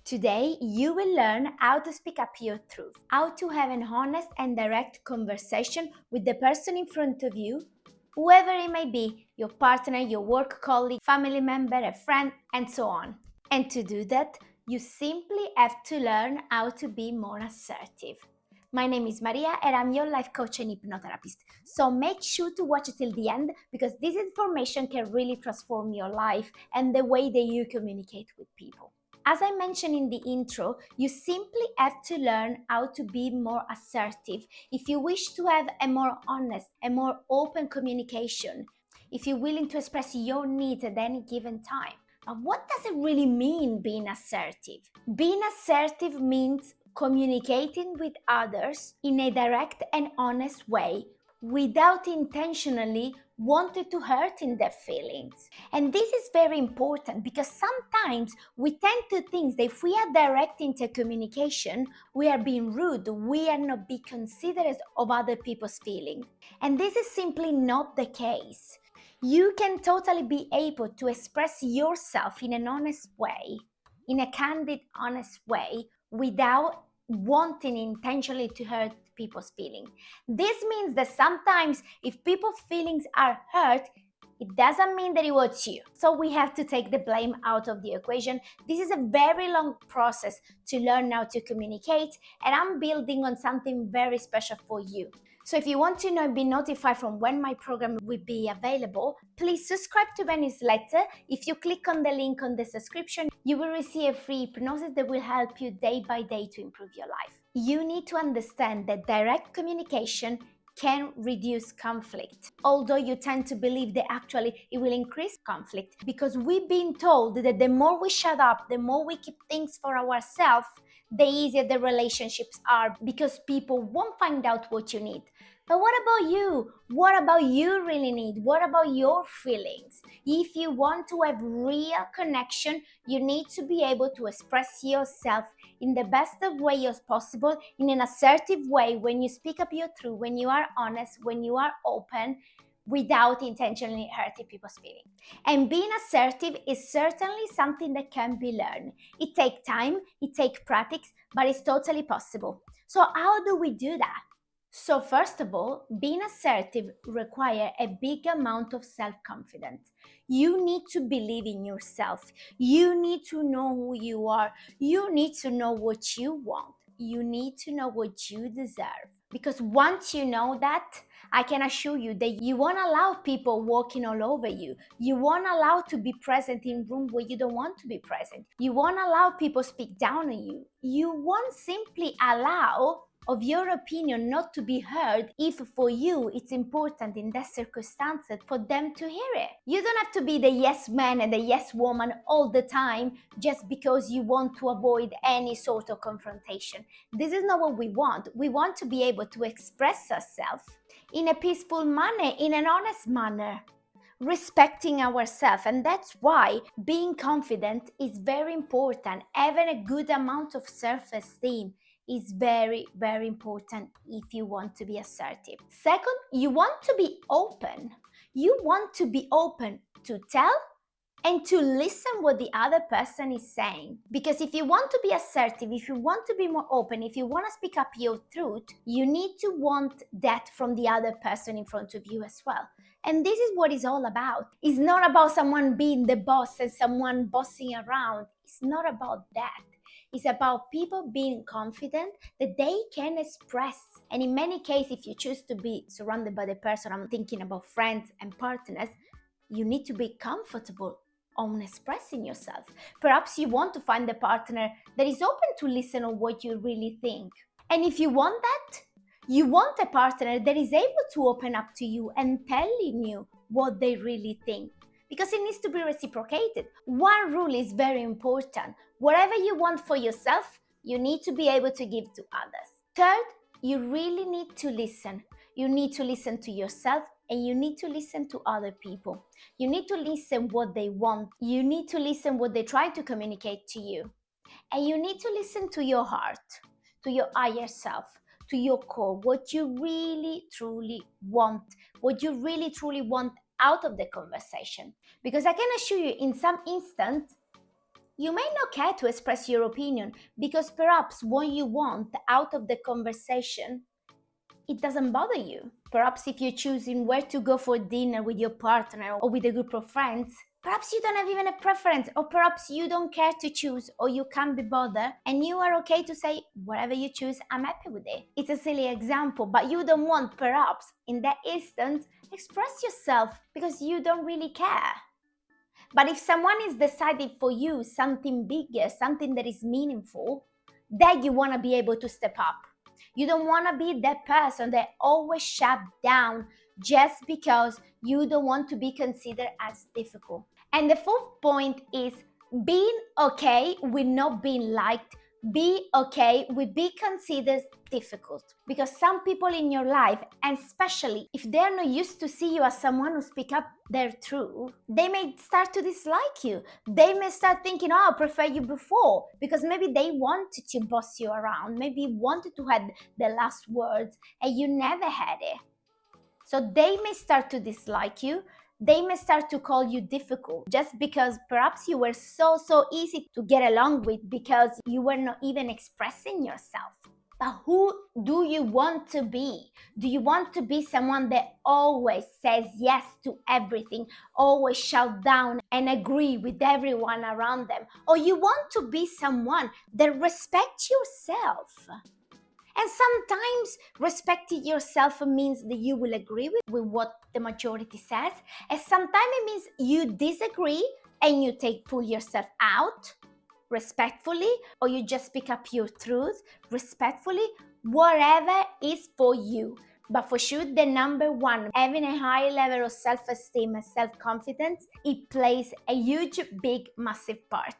Today, you will learn how to speak up your truth, how to have an honest and direct conversation with the person in front of you, whoever it may be, your partner, your work colleague, family member, a friend, and so on. And to do that, you simply have to learn how to be more assertive. My name is Maria and I'm your life coach and hypnotherapist. So make sure to watch it till the end because this information can really transform your life and the way that you communicate with people. As I mentioned in the intro, you simply have to learn how to be more assertive if you wish to have a more honest, a more open communication, if you're willing to express your needs at any given time. But what does it really mean being assertive? Being assertive means communicating with others in a direct and honest way without intentionally wanting to hurt in their feelings. And this is very important because sometimes we tend to think that if we are direct into communication, we are being rude, we are not being considerate of other people's feelings. And this is simply not the case. You can totally be able to express yourself in an honest way, in a candid, honest way, without wanting intentionally to hurt people's feelings. This means that sometimes if people's feelings are hurt, it doesn't mean that it was you. So we have to take the blame out of the equation. This is a very long process to learn how to communicate, and I'm building on something very special for you. So if you want to be notified from when my program will be available, please subscribe to my newsletter. If you click on the link on the subscription, you will receive a free hypnosis that will help you day by day to improve your life. You need to understand that direct communication can reduce conflict, although you tend to believe that actually it will increase conflict, because we've been told that the more we shut up, the more we keep things for ourselves, the easier the relationships are, because people won't find out what you need. But what about you? What about you really need? What about your feelings? If you want to have real connection, you need to be able to express yourself in the best of way as possible, in an assertive way, when you speak up your truth, when you are honest, when you are open, without intentionally hurting people's feelings. And being assertive is certainly something that can be learned. It takes time, it takes practice, but it's totally possible. So how do we do that? So first of all, being assertive requires a big amount of self-confidence. You need to believe in yourself. You need to know who you are. You need to know what you want. You need to know what you deserve. Because once you know that, I can assure you that you won't allow people walking all over you. You won't allow to be present in rooms where you don't want to be present. You won't allow people speak down on you. You won't simply allow of your opinion not to be heard if for you it's important in that circumstance for them to hear it. You don't have to be the yes man and the yes woman all the time just because you want to avoid any sort of confrontation. This is not what we want. We want to be able to express ourselves in a peaceful manner, in an honest manner, respecting ourselves. And that's why being confident is very important. Having a good amount of self-esteem is very, very important if you want to be assertive. Second, you want to be open. You want to be open to tell and to listen what the other person is saying. Because if you want to be assertive, if you want to be more open, if you want to speak up your truth, you need to want that from the other person in front of you as well. And this is what it's all about. It's not about someone being the boss and someone bossing around. It's not about that. It's about people being confident that they can express. And in many cases, if you choose to be surrounded by the person, I'm thinking about friends and partners, you need to be comfortable on expressing yourself. Perhaps you want to find a partner that is open to listen on what you really think. And if you want that, you want a partner that is able to open up to you and telling you what they really think. Because it needs to be reciprocated. One rule is very important. Whatever you want for yourself, you need to be able to give to others. Third, you really need to listen. You need to listen to yourself and you need to listen to other people. You need to listen what they want. You need to listen what they try to communicate to you. And you need to listen to your heart, to your higher self, to your core, what you really truly want, what you really truly want out of the conversation. Because I can assure you, in some instance, You may not care to express your opinion because perhaps what you want out of the conversation, it doesn't bother you. Perhaps if you're choosing where to go for dinner with your partner or with a group of friends, perhaps you don't have even a preference, or perhaps you don't care to choose, or you can't be bothered, and you are okay to say, whatever you choose, I'm happy with it. It's a silly example, but you don't want, perhaps, in that instance, express yourself because you don't really care. But if someone is deciding for you something bigger, something that is meaningful, then you want to be able to step up. You don't want to be that person that always shut down just because you don't want to be considered as difficult. And the fourth point is being okay with not being liked. Be okay with being considered difficult, because some people in your life, and especially if they're not used to see you as someone who speak up their truth, they may start to dislike you. They may start thinking, oh, I prefer you before, because maybe they wanted to boss you around, maybe wanted to have the last words and you never had it. So they may start to dislike you. They may start to call you difficult just because perhaps you were so easy to get along with because you were not even expressing yourself. But who do you want to be? Do you want to be someone that always says yes to everything, always shout down and agree with everyone around them? Or you want to be someone that respects yourself? And sometimes respecting yourself means that you will agree with what the majority says. And sometimes it means you disagree and you pull yourself out respectfully, or you just pick up your truth respectfully, whatever is for you. But for sure, the number one, having a high level of self-esteem and self-confidence, it plays a huge, big, massive part.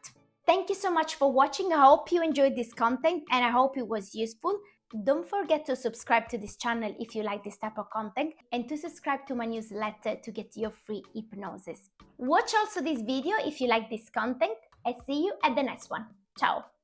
Thank you so much for watching. I hope you enjoyed this content and I hope it was useful. Don't forget to subscribe to this channel if you like this type of content, and to subscribe to my newsletter to get your free hypnosis. Watch also this video if you like this content, and see you at the next one. Ciao!